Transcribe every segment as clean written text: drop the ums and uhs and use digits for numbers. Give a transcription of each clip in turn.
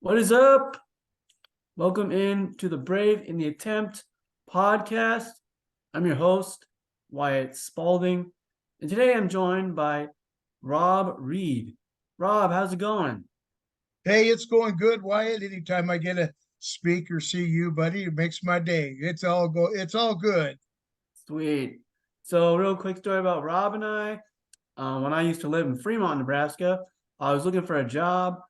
What is up? Welcome in to the Brave in the Attempt podcast. I'm your host, Wyatt Spalding, and today I'm joined by Rob Reed. Rob, how's it going? Hey, it's going good, Wyatt. Anytime I get to speak or see you, buddy, it makes my day. It's all good. Sweet. So, real quick story about Rob and I. When I used to live in Fremont, Nebraska, I was looking for a job,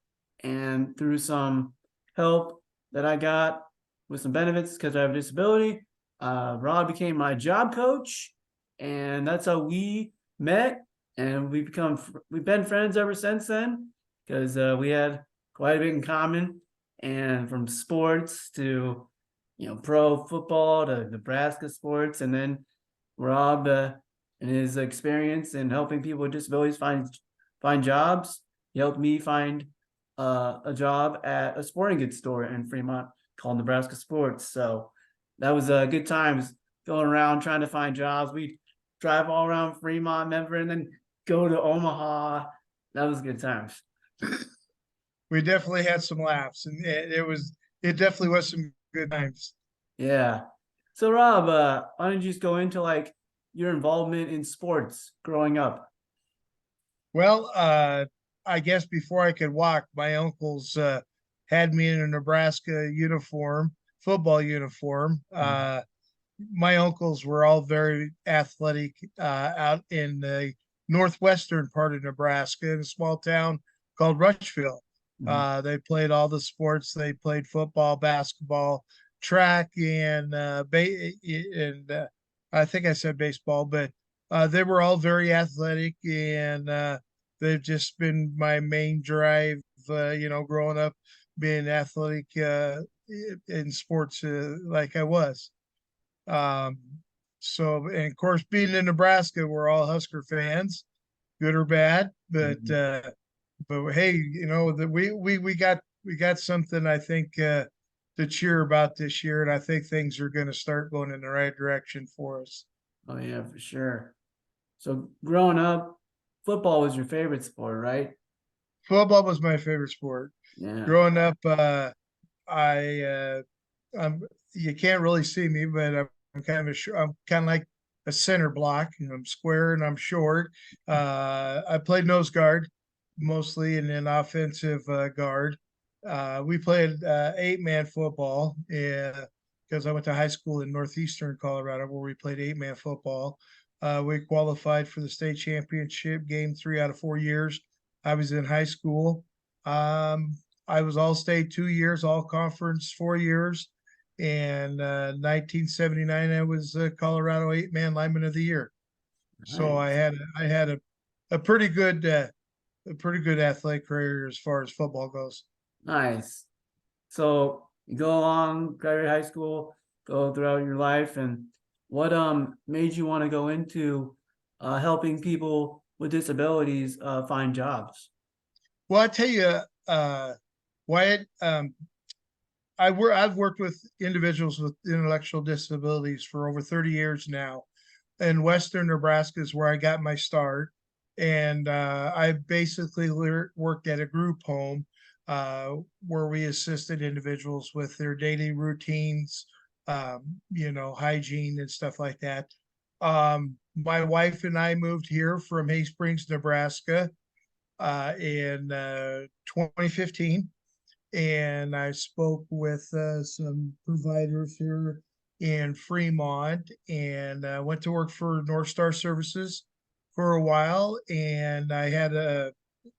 and through some help that I got with some benefits because I have a disability, Rob became my job coach, and that's how we met. And we've been friends ever since then because we had quite a bit in common, and from sports to pro football to Nebraska sports, and then Rob and his experience in helping people with disabilities find jobs. He helped me find a job at a sporting goods store in Fremont called Nebraska Sports. So that was good times going around trying to find jobs. We drive all around Fremont, Memphis, and then go to Omaha. That was good times. We definitely had some laughs, and it definitely was some good times. Yeah. So Rob, why don't you just go into like your involvement in sports growing up? Well, I guess before I could walk, my uncles had me in a Nebraska uniform, football uniform. My uncles were all very athletic out in the northwestern part of Nebraska in a small town called Rushville. Mhm. They played all the sports. They played football, basketball, track, and I think I said baseball, but they were all very athletic, and they've just been my main drive. Growing up, being athletic in sports like I was. Um, and of course, being in Nebraska, we're all Husker fans, good or bad. Mhm. But hey, that we got something I think to cheer about this year, and I think things are going to start going in the right direction for us. Oh yeah, for sure. So growing up, football was your favorite sport, right? Football was my favorite sport. Yeah. Growing up, I I'm you can't really see me, but I'm kind of like a center block. I'm square and I'm short. I played nose guard mostly and then offensive guard. We played 8-man football because I went to high school in northeastern Colorado where we played 8-man football. We qualified for the state championship game 3 out of 4 years. I was in high school. Um, I was all state 2 years, all conference 4 years. And 1979, I was Colorado 8-man lineman of the year. So I Nice. had I had a pretty good a pretty good athletic career as far as football goes. Nice. So you go along, graduate high school, go throughout your life, and what made you want to go into helping people with disabilities find jobs? Well, I tell you, Wyatt, I've worked with individuals with intellectual disabilities for over 30 years now. In Western Nebraska is where I got my start. And I basically worked at a group home where we assisted individuals with their daily routines, hygiene and stuff like that. My wife and I moved here from Hay Springs, Nebraska in 2015, and I spoke with some providers here in Fremont, and went to work for North Star Services for a while. And I had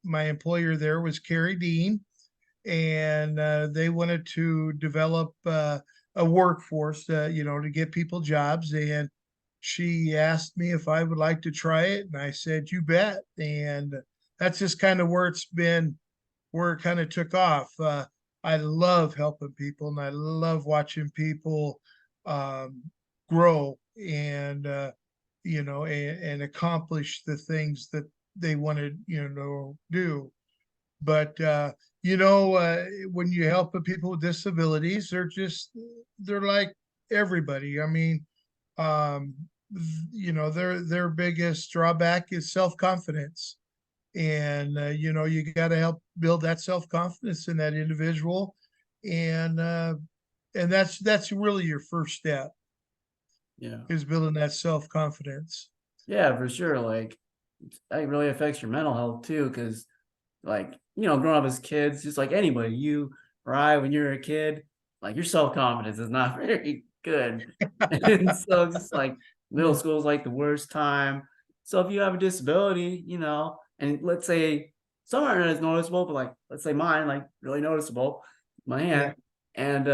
my employer there was Carrie Dean, and they wanted to develop a workforce, to get people jobs. And she asked me if I would like to try it, and I said, "You bet." And that's just kind of where it kind of took off. I love helping people, and I love watching people um, grow and accomplish the things that they want to, do. But when you help people with disabilities, they're like everybody. I mean, um, their biggest drawback is self confidence. And you got to help build that self-confidence in that individual. And that's really your first step, Yeah. is building that self-confidence. Yeah, for sure. Like that really affects your mental health too, because like, growing up as kids, just like anybody, you or I, when you're a kid, like your self-confidence is not very good. And so just like middle Yeah. school is like the worst time. So if you have a disability, and let's say some aren't as noticeable, but like let's say mine, like really noticeable, my Yeah. hand. And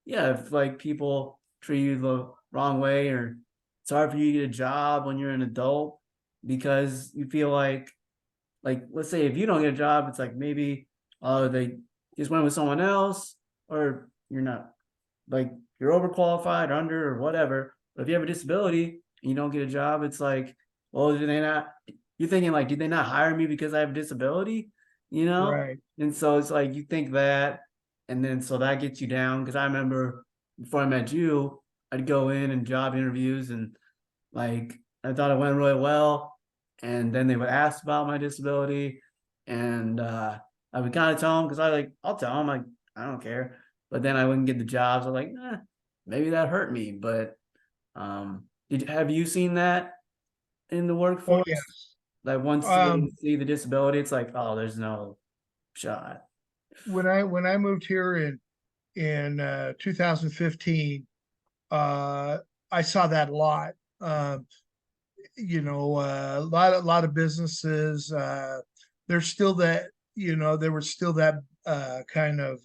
yeah, if like people treat you the wrong way, or it's hard for you to get a job when you're an adult because you feel like let's say if you don't get a job, it's like maybe they just went with someone else, or you're not, like you're overqualified or under or whatever. But if you have a disability and you don't get a job, it's like, well, did they not, you're thinking like, did they not hire me because I have a disability? You know? Right. And so it's like you think that, and then so that gets you down. Cause I remember before I met you, I'd go in and job interviews, and like I thought it went really well. And then they would ask about my disability. And I would kind of tell them, because I'll tell them, like, I don't care. But then I wouldn't get the jobs. I'm like, maybe that hurt me. But have you seen that in the Oh workforce? yes. Like once they Um, see the disability, it's like, oh, there's no shot. when I moved here in 2015, uh, I saw that a lot. A lot of businesses. There's still that. There was still that kind of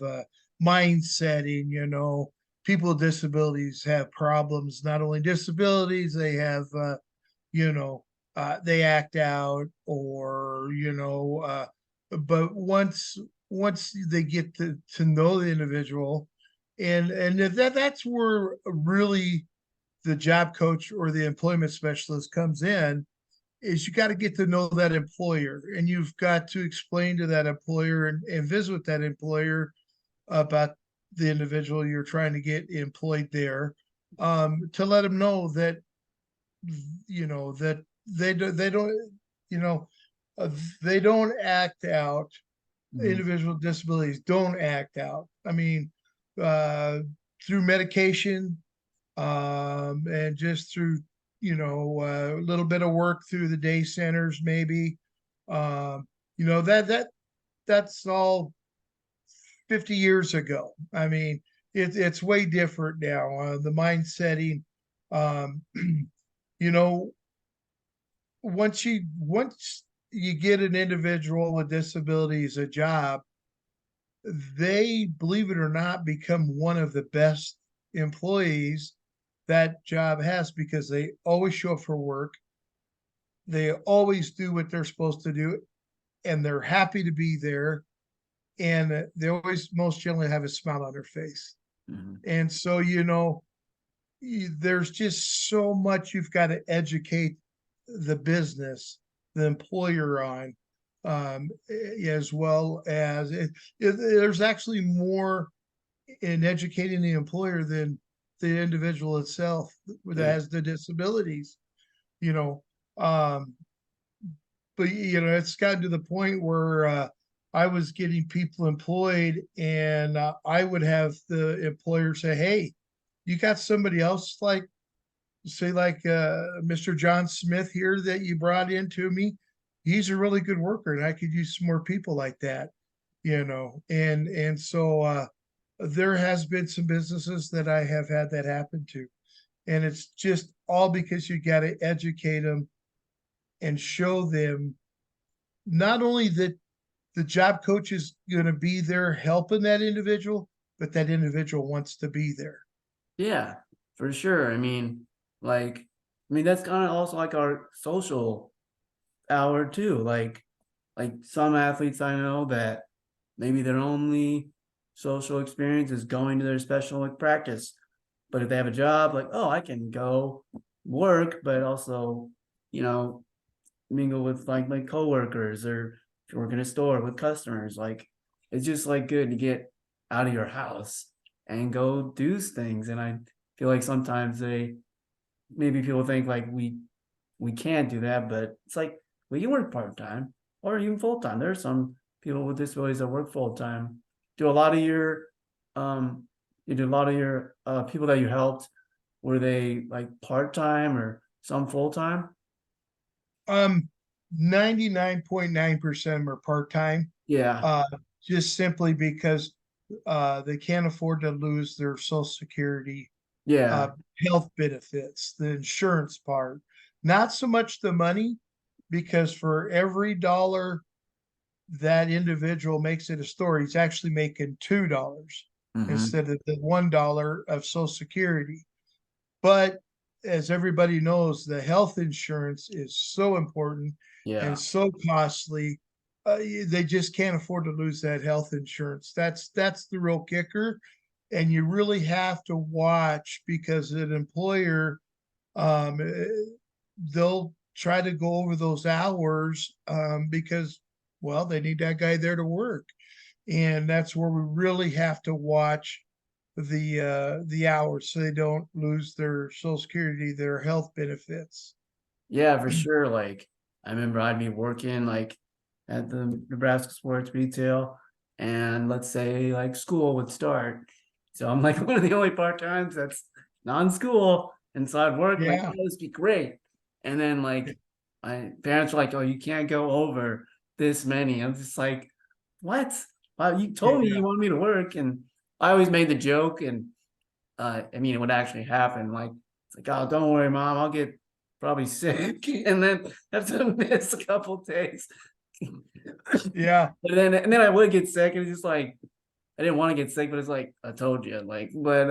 mindsetting. People with disabilities have problems. Not only disabilities, they have. You know, they act out, or but once they get to know the individual, and that's where really the job coach or the employment specialist comes in, is you got to get to know that employer, and you've got to explain to that employer and visit with that employer about the individual you're trying to get employed there, to let them know that that they don't you know uh, they don't act out. Mhm. Individual disabilities don't act out. I mean, uh, through medication, and just through a little bit of work through the day centers, maybe. That's all 50 years ago. I mean, it's way different now. The mind setting, um, you know, once you get an individual with disabilities a job, they, believe it or not, become one of the best employees that job has, because they always show up for work. They always do what they're supposed to do, and they're happy to be there. And they always most generally have a smile on their face. Mhm. And so, there's just so much you've got to educate the business, the employer on, as well as there's actually more in educating the employer than the individual itself that Yeah. has the disabilities. You know, um, but it's gotten to the point where I was getting people employed, and I would have the employer say, "Hey, you got somebody else, like say like Mr. John Smith here that you brought in to me. He's a really good worker, and I could use some more people like that." And so there has been some businesses that I have had that happen to, and it's just all because you got to educate them and show them not only that the job coach is going to be there helping that individual, but that individual wants to be there. Yeah, for sure. That's kind of also like our social hour too. Like some athletes I know that maybe their only social experience is going to their special like practice. But if they have a job, like, oh, I can go work, but also, you know, mingle with like my coworkers, or if you work in a store with customers. Like it's just like good to get out of your house and go do things. And I feel like sometimes maybe people think like we can't do that, but it's like we can work part time. or even full time. There's some people with disabilities that work full time. Do a lot of your um you do a lot of your people that you helped, were they like part time or some full time? 99.9% are part-time, Yeah, uh, just simply because they can't afford to lose their social security, yeah, uh, health benefits, the insurance part. Not so much the money, because for every dollar that individual makes it a store, he's actually making $2 hmm, instead of the $1 of social security. But as everybody knows, the health insurance is so important and yeah, so costly. They just can't afford to lose that health insurance. That's the real kicker, and you really have to watch because an employer, they'll try to go over those hours, because, well, they need that guy there to work, and that's where we really have to watch the hours so they don't lose their social security, their health benefits. yeah, for sure. Like I remember I'd be working like at the Nebraska Sports Retail, and let's say like school would start. So I'm like one of the only part times that's non-school, and so I'd work like, Yeah, oh, this would be great. And then like my parents were like, oh, you can't go over this many. I'm just like, what? Wow, you told me yeah, you wanted me to work, and I always made the joke, and I mean, it would actually happen. Like, it's like, oh, don't worry, mom, I'll get probably sick, and then have to miss a couple days. yeah, And then I would get sick, and it's just like I didn't want to get sick, but it's like I told you, like, but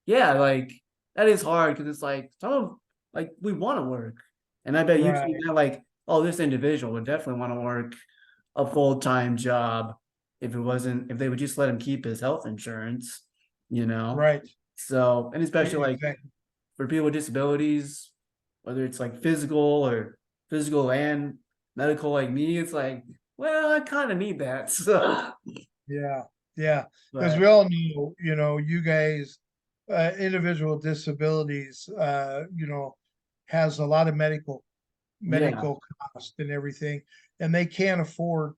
yeah, like that is hard because it's like some of like we want to work, and I bet you see right, that like, oh, this individual would definitely want to work a full-time job if they would just let him keep his health insurance, you know. right. So, and especially like Exactly. for people with disabilities, whether it's like physical and medical like me, it's like, well, I kind of need that. So, Yeah, yeah. Because but we all know, you guys, individual disabilities, has a lot of yeah, medical cost and everything, and they can't afford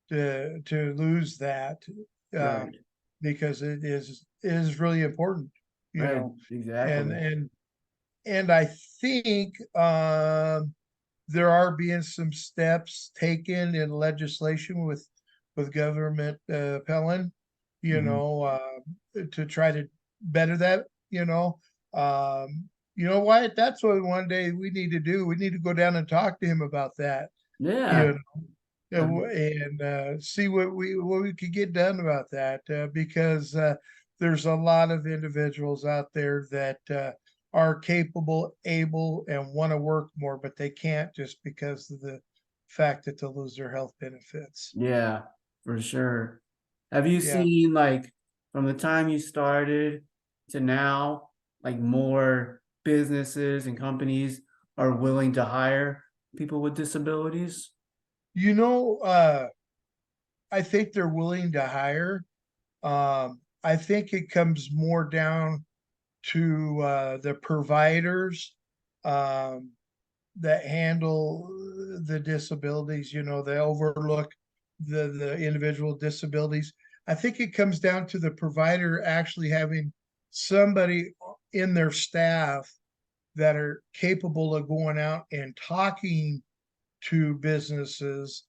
to lose that, um, right, because it is really important, you right, know, and exactly. and and I think there are being some steps taken in legislation with government Pellin, Mhm. to try to better that. You know what? That's what one day we need to do. We need to go down and talk to him about that. Yeah, You and see what we could get done about that, because there's a lot of individuals out there that are capable, able, and want to work more, but they can't just because of the fact that they'll lose their health benefits. yeah, for sure. Have you Yeah. seen like from the time you started to now, like more businesses and companies are willing to hire people with disabilities? You know, I think they're willing to hire. I think it comes more down to the providers, um, that handle the disabilities, they overlook the individual disabilities. I think it comes down to the provider actually having somebody in their staff that are capable of going out and talking to businesses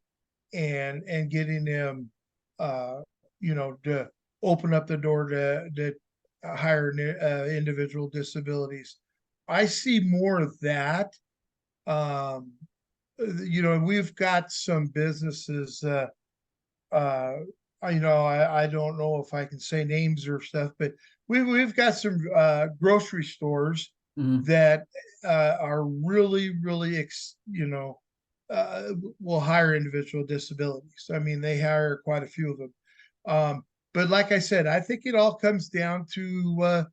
and getting them, uh, to open up the door to hire individual disabilities. I see more of that. um, we've got some businesses, uh, I don't know if I can say names or stuff, but we've got some grocery stores Mhm. that are really, really, uh, will hire individual disabilities. I mean, they hire quite a few of them. But like I said, I think it all comes down to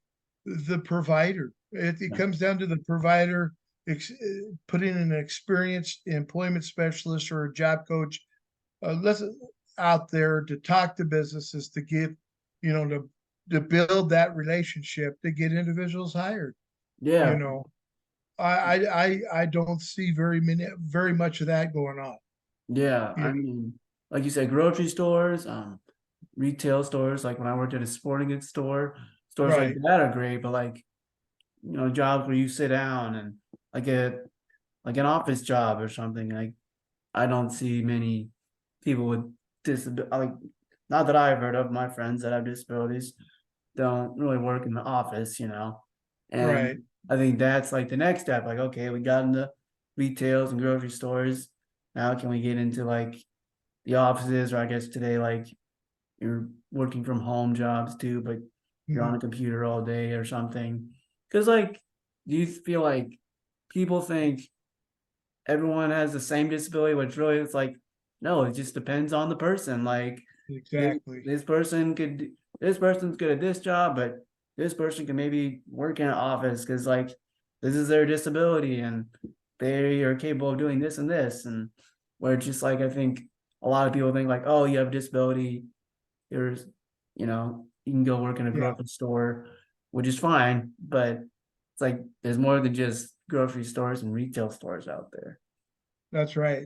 the provider. It Yeah. comes down to the provider putting in an experienced employment specialist or a job coach, let's out there to talk to businesses to get, to build that relationship to get individuals hired. You Yeah, know, I don't see very much of that going on. Yeah, You I mean, like you said, grocery stores, retail stores, like when I worked at a sporting goods store, stores like Right. that are great, but like, jobs where you sit down and like a like an office job or something, like I don't see many people with disability, like not that I've heard of, my friends that have disabilities don't really work in the office. And Right. I think that's like the next step. Like, okay, we got into retails and grocery stores. Now can we get into like the offices, or I guess today, like you're working from home jobs too, but you're on Mhm. a computer all day or something. Cause like, do you feel like people think everyone has the same disability, which really it's like, no, it just depends on the person. Like this, Exactly. this person could, this person's good at this job, but this person can maybe work in an office because like this is their disability and they are capable of doing this and this. And where it's just like, I think a lot of people think like, oh, you have a disability, there's, you can go work in a Yeah, grocery store, which is fine, but it's like there's more than just grocery stores and retail stores out there. that's right.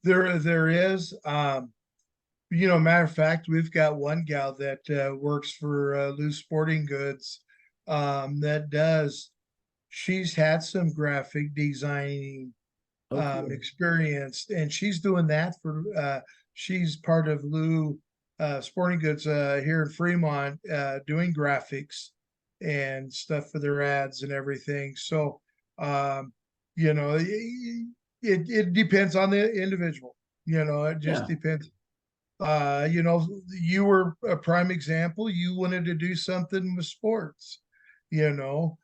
There is, matter of fact, we've got one gal that works for Loose Sporting Goods that does. She's had some graphic designing Oh, cool. experience, and she's doing that for. She's part of Lou Sporting Goods here in Fremont, doing graphics and stuff for their ads and everything. So, um, it depends on the individual. It just Yeah. depends. You were a prime example. You wanted to do something with sports, you know.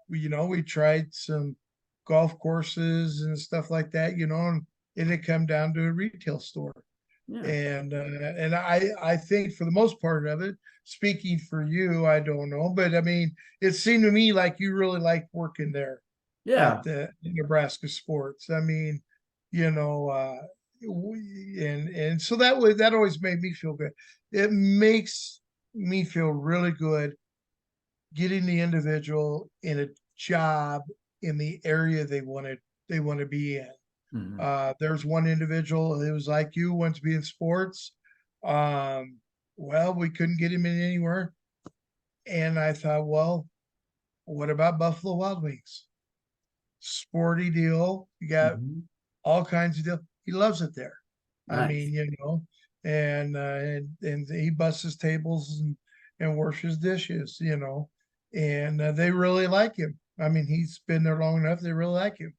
We tried some golf courses and stuff like that, and it come down to a retail store. Yeah. And I think for the most part of it, speaking for you, I don't know, but I mean, it seemed to me like you really liked working there Yeah. at the Nebraska Sports. I mean, you know, and so that always made me feel good. It makes me feel really good getting the individual in a job in the area they want to be in. Mhm. There's one individual who was like you, wants to be in sports. Um, well, we couldn't get him in anywhere, and I thought, well, what about Buffalo Wild Wings? Sporty deal. You got Mhm. all kinds of deal. He loves it there. I Nice. mean, and he busts his tables and washes dishes, and they really like him. I mean, he's been there long enough. They really like him.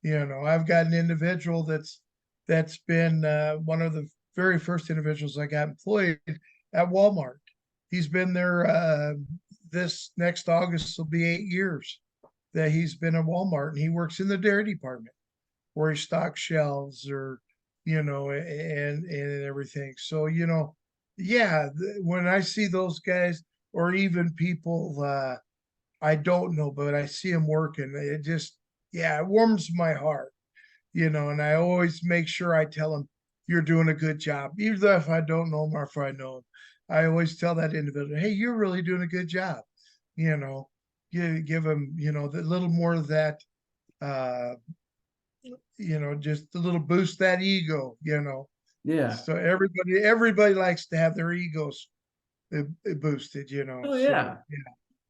I've got an individual that's been one of the very first individuals I got employed at Walmart. He's been there. This next August will be 8 years that he's been at Walmart, and he works in the dairy department where he stocks shelves or and everything. So yeah, when I see those guys or even people I don't know, but I see them working, it just yeah, it warms my heart. And I always make sure I tell them you're doing a good job, even if I don't know them or if I know them. I always tell that individual, hey, you're really doing a good job. You know, you give them, the little more of that uh just a little boost that ego. Yeah. So everybody likes to have their egos boosted. Oh So yeah, for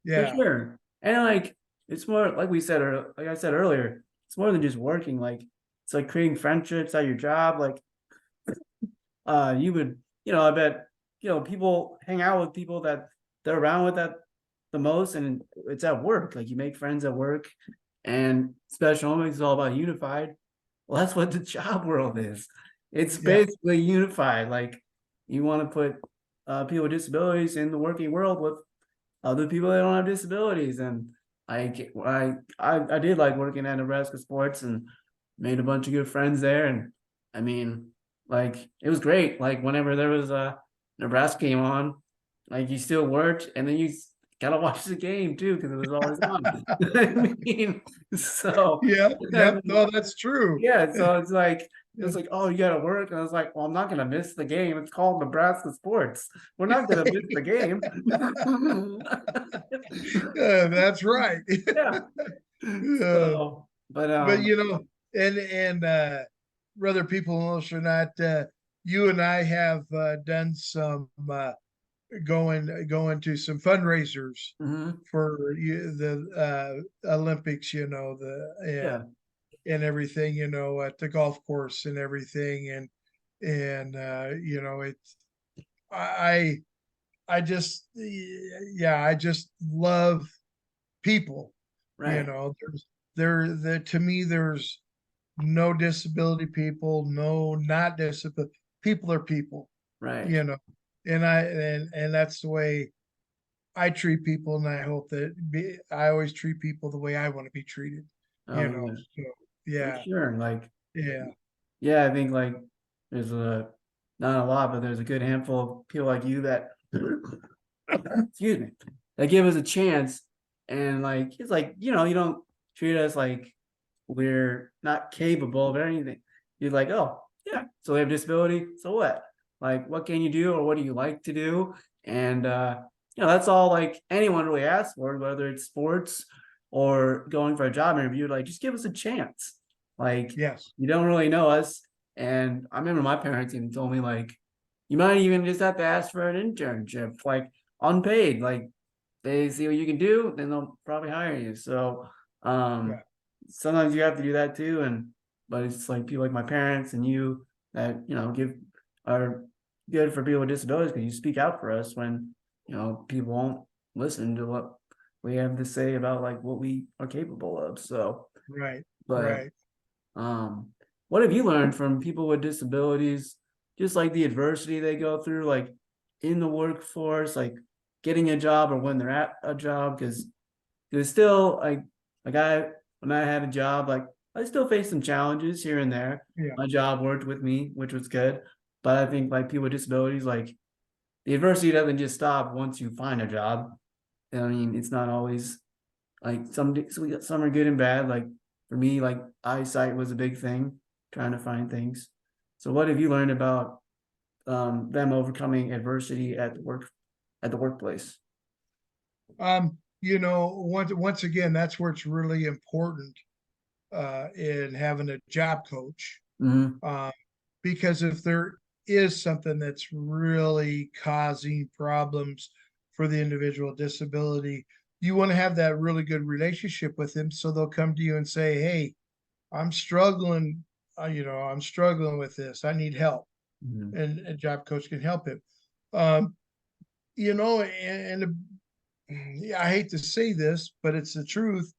yeah, sure. And like it's more like we said or like I said earlier, it's more than just working. Like it's like creating friendships at your job. Like you would, I bet, people hang out with people that they're around with that the most, and it's at work. Like you make friends at work, and Special Olympics is all about unified. Well, that's what the job world is. It's yeah, basically unified. Like you want to put people with disabilities in the working world with other people that don't have disabilities. And I did like working at Nebraska Sports and made a bunch of good friends there. And I mean, like it was great. Like whenever there was a Nebraska game on, like you still worked and then you gotta watch the game too because it was always on. I mean, so yeah, I yep. mean, No, that's true. yeah, so it's Yeah. like, oh, you gotta work. And I was like, well, I'm not gonna miss the game. It's called Nebraska Sports. We're not gonna miss the game. That's right. Yeah. Uh, So, but but and whether people know this or not, you and I have done some going to some fundraisers Hmm. for the Olympics, Yeah. and everything, at the golf course and everything, and it's I I just yeah, I just love people. Right. To me there's no disability people, no not disability people are people, Right. you know. And that's the way I treat people, and I hope I always treat people the way I want to be treated, Oh yeah, so for yeah, sure. Like, yeah, yeah, I think like there's a not a lot, but there's a good handful of people like you that excuse me, that give us a chance. And like it's like, you don't treat us like we're not capable of anything. You're like, oh yeah, so we have disability, so what? Like what can you do or what do you like to do? And that's all like anyone really asks for, whether it's sports or going for a job interview, like just give us a chance. Like yes, you don't really know us. And I remember my parents even told me like you might even just have to ask for an internship, like unpaid. Like they see what you can do, then they'll probably hire you. So yeah, um sometimes you have to do that too. And but it's like people like my parents and you that give are good for people with disabilities because you speak out for us when people won't listen to what we have to say about like what we are capable of. So right, but right. um, what have you learned from people with disabilities, just like the adversity they go through, like in the workforce, like getting a job or when they're at a job? Because there's still like when I had a job, like I still faced some challenges here and there. Yeah, My job worked with me, which was good. But I think like people with disabilities, like the adversity doesn't just stop once you find a job. I mean, it's not always like some are good and bad. Like for me, like eyesight was a big thing, trying to find things. So what have you learned about them overcoming adversity at the workplace? once again, that's where it's really important in having a job coach, Hmm. uh, because if there is something that's really causing problems for the individual with disability, you want to have that really good relationship with them, so they'll come to you and say, "Hey, I'm struggling. I'm struggling with this. I need help," Hmm. and a job coach can help him. Um, and yeah, I hate to say this, but it's the truth.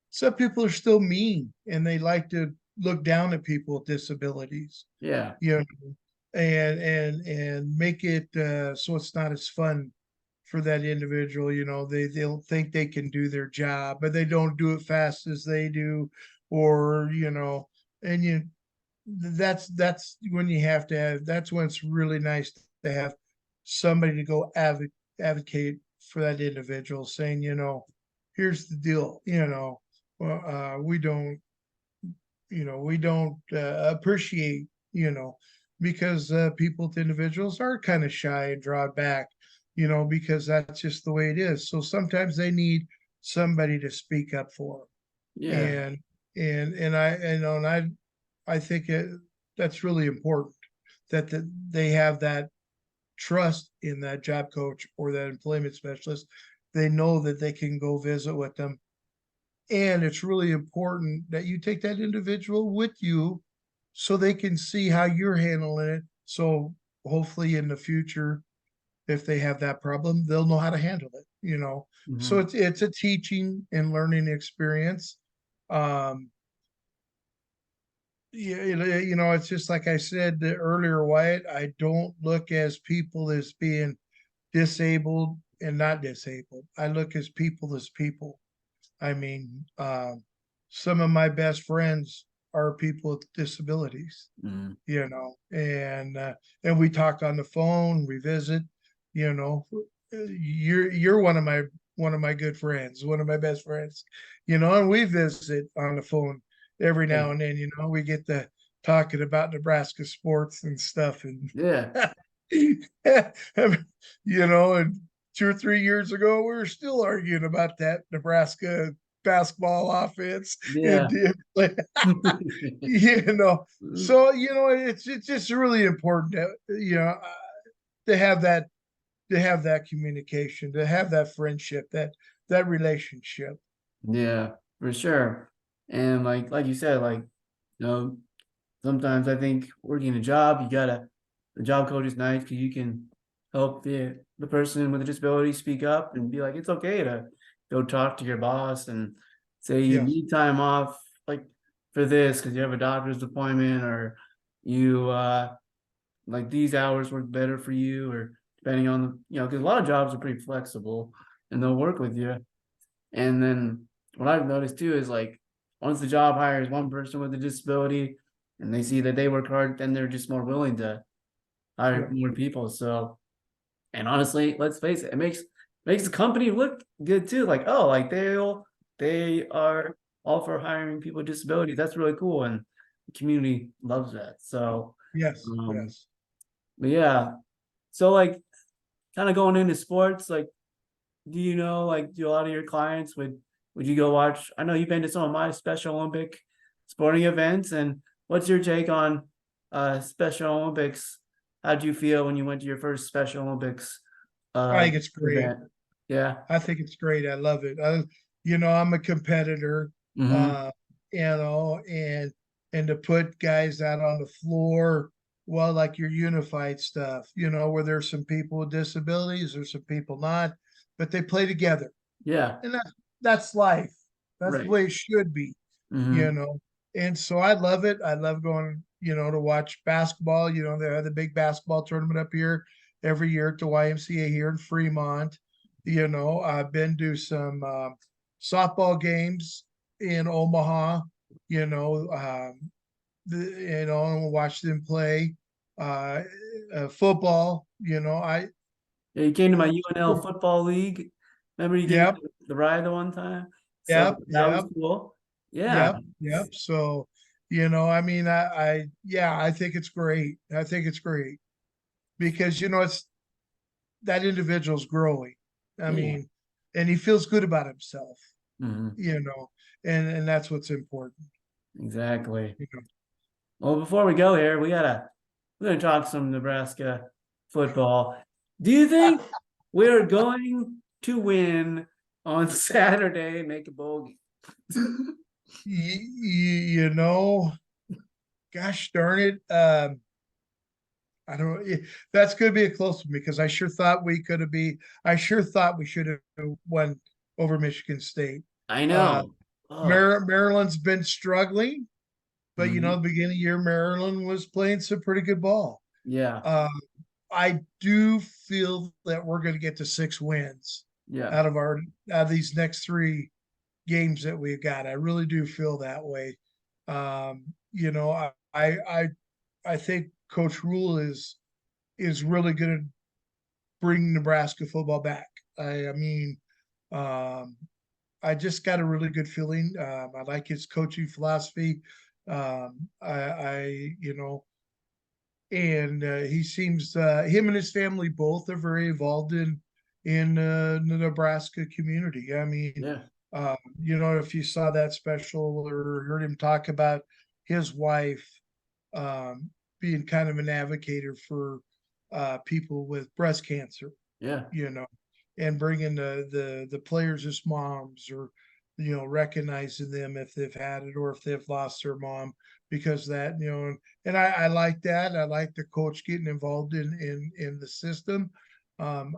Some people are still mean and they like to look down at people with disabilities, Yeah. you know, and make it so it's not as fun for that individual. They'll think they can do their job, but they don't do it fast as they do, or and that's when you have to have. That's when it's really nice to have somebody to go advocate for that individual, saying, here's the deal, we don't, appreciate, because people with individuals are kind of shy and draw back, because that's just the way it is. So sometimes they need somebody to speak up for them. Yeah. I think that's really important that they have that trust in that job coach or that employment specialist. They know that they can go visit with them. And it's really important that you take that individual with you so they can see how you're handling it. So hopefully in the future, if they have that problem, they'll know how to handle it. So Hmm. it's a teaching and learning experience. Um, Yeah, it's just like I said earlier, Wyatt. I don't look as people as being disabled and not disabled. I look as people. I mean, some of my best friends are people with disabilities, Hmm. and we talk on the phone, we visit. You know, you're one of my good friends, one of my best friends. And we visit on the phone every Yeah. now and then. We get to talking about Nebraska sports and stuff, and Yeah. and 2 or 3 years ago, we were still arguing about that Nebraska basketball offense Yeah. and did play, you know. So, it's just really important to have that communication, to have that friendship, that relationship. Yeah, for sure. And like you said, like, sometimes I think working a job, the job coach is nice because you can help the person with a disability speak up and be like, it's okay to go talk to your boss and say you Yes. need time off, like for this because you have a doctor's appointment, or you like these hours work better for you, or depending on because a lot of jobs are pretty flexible and they'll work with you. And then what I've noticed too is like once the job hires one person with a disability and they see that they work hard, then they're just more willing to hire Yeah. more people. So, and honestly, let's face it, it makes the company look good too. Like, oh, like they are all for hiring people with disabilities. That's really cool, and the community loves that. So, Yes. um, Yes. but yeah, so like kind of going into sports, like do you know, like, do a lot of your clients would you go watch? I know you've been to some of my Special Olympic sporting events, and what's your take on Special Olympics? How'd you feel when you went to your first Special Olympics I uh think it's great. event? Yeah. I think it's great. I love it. I'm a competitor, Mm-hmm. uh, and to put guys out on the floor, well, like your unified stuff, where there's some people with disabilities, there's some people not, but they play together, Yeah. and that's life. That's the Right. way it should be, you Mm-hmm. know. And so I love it. I love going, to watch basketball. They have the big basketball tournament up here every year at the YMCA here in Fremont. I've been to some softball games in Omaha. And watch them play uh, football. Yeah, you came to my UNL football league. Remember you gave me Yep, the ride the one time? So yep, that was yep, cool. Yeah. yep, yep. So, I mean, yeah, I think it's great. I think it's great because it's that individual's growing. I Yeah. mean, and he feels good about himself. Hmm. you know, and that's what's important. Exactly. You know. Well, before we go here, we're gonna talk some Nebraska football. Do you think we're going to win on Saturday, make a bowl game? You know, gosh darn it. I don't. That's going to be a close one because I sure thought we should have won over Michigan State. I Uh, know. Oh, Maryland's been struggling, but mhm. the beginning of the year, Maryland was playing some pretty good ball. Yeah, Uh, I do feel that we're going to get to 6 wins yeah, out of these next 3 games that we've got. I really do feel that way. I think Coach Rule is really going to bring Nebraska football back. I mean, um, I just got a really good feeling. I like his coaching philosophy. And he seems him and his family both are very involved in the Nebraska community. I mean, yeah. if you saw that special or heard him talk about his wife um, being kind of an advocate for people with breast cancer, Yeah. you know, and bringing the players as moms or recognizing them if they've had it or if they've lost their mom because of that and I like that. I like the coach getting involved in the system. um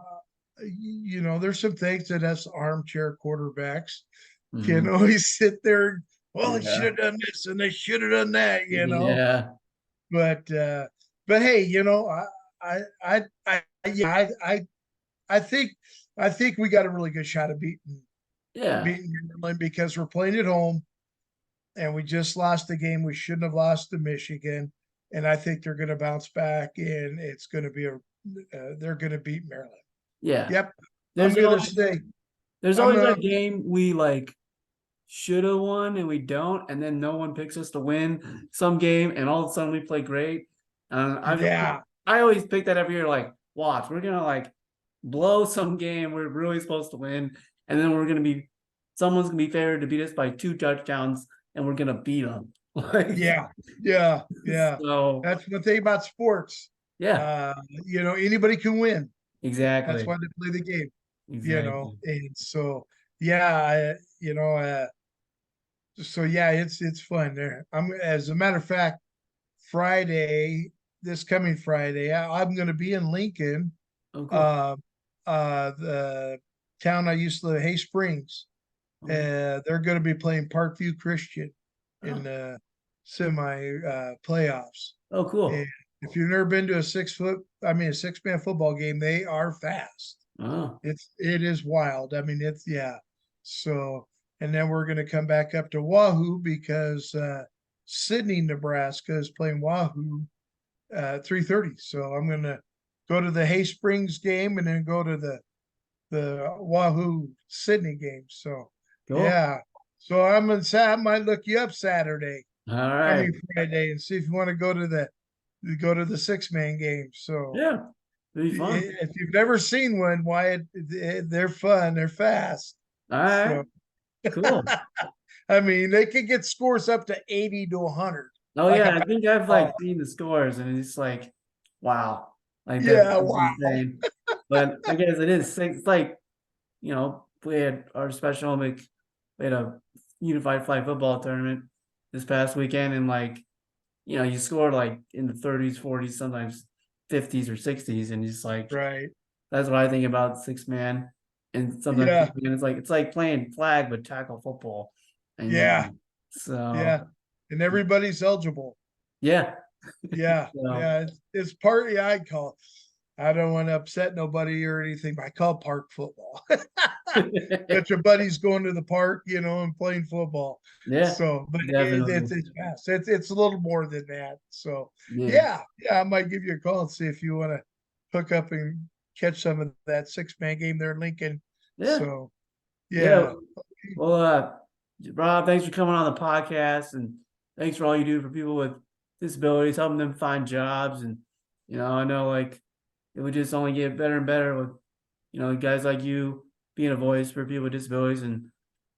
there's some things that us armchair quarterbacks Hmm. we sit there, well, they should Yeah. have done this and they should have done that. Yeah. But hey, I think we got a really good shot of Yeah. beating Maryland because we're playing at home and we just lost the game we shouldn't have lost to Michigan, and I think they're going to bounce back and it's going to be they're going to beat Maryland. Yeah. Yep, I'm There's going to always say there's I'm always gonna that game we like should have won and we don't, and then no one picks us to win some game, and all of a sudden we play great. yeah I always pick that every year. Like, watch, we're gonna like blow some game we're really supposed to win, and then we're gonna be someone's gonna be favored to beat us by 2 touchdowns, and we're gonna beat them. Like, Yeah, yeah, yeah. so That's the thing about sports. yeah, Uh, anybody can win. That's exactly, why they play the game, exactly. and so yeah, so yeah, it's fun there. As a matter of fact, this coming Friday, I'm gonna be in Lincoln, Oh, cool. uh, the town I used to live, Hay Springs. Okay. They're gonna be playing Parkview Christian in Oh, the semi playoffs. oh, And cool. if you've never been to a 6-man football game, they are fast. Oh, It is wild. I mean, it's yeah. So, and then we're gonna come back up to Wahoo because Sydney, Nebraska is playing Wahoo 3:30. So I'm gonna go to the Hay Springs game and then go to the Wahoo Sydney game. So cool. yeah. So I might look you up Saturday. All I right. mean Friday and see if you want to go to the 6-man game. So Yeah, it'll be fun. if you've never seen one, Wyatt, they're fun, they're fast. All So right, cool. I mean, they can get scores up to 80 to 100. Oh Like yeah, a I think I've ball. like seen the scores, and it's like, wow, like Yeah, that's wow. insane. But I guess it is it's like, we had our Special Olympic, we had a unified flag football tournament this past weekend, and like, you scored like in the 30s, 40s, sometimes 50s or 60s, and it's like Right. that's what I think about 6-man, and sometimes Yeah. 6-man, it's like playing flag but tackle football, Yeah. and so Yeah. And everybody's eligible. yeah, Yeah. so Yeah. It's partly I call. I don't want to upset nobody or anything, but I call it park football. Get your buddies going to the park, and playing football. yeah, So, but definitely, it's fast. It's a little more than that. So, yeah, yeah, I might give you a call and see if you want to hook up and catch some of that 6-man game there in Lincoln. yeah, So, yeah. yeah, Well, Rob, thanks for coming on the podcast, and thanks for all you do for people with disabilities, helping them find jobs. And I know like it would just only get better and better with guys like you being a voice for people with disabilities and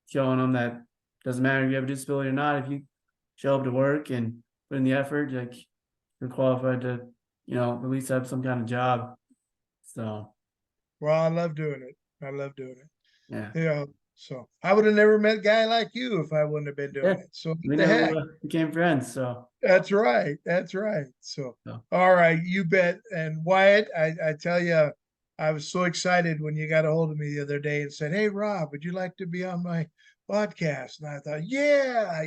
showing them that doesn't matter if you have a disability or not. If you show up to work and put in the effort, like you're qualified to at least have some kind of job. So well, I love doing it. I love doing it. yeah, So I would have never met a guy like you if I wouldn't have been yeah, doing it. So we what the never heck? became friends. So, That's right. That's right. So, so all right, you bet. And Wyatt, I tell you, I was so excited when you got a hold of me the other day and said, "Hey, Rob, would you like to be on my podcast?" And I thought, yeah.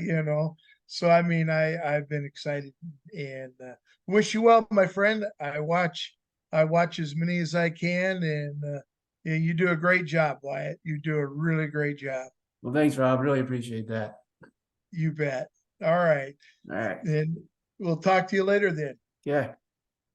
So I mean, I've been excited and wish you well, my friend. I watch as many as I can, and yeah, you do a great job, Wyatt. You do a really great job. well, thanks, Rob. Really appreciate that. You bet. All right. All right. Then we'll talk to you later then. Yeah.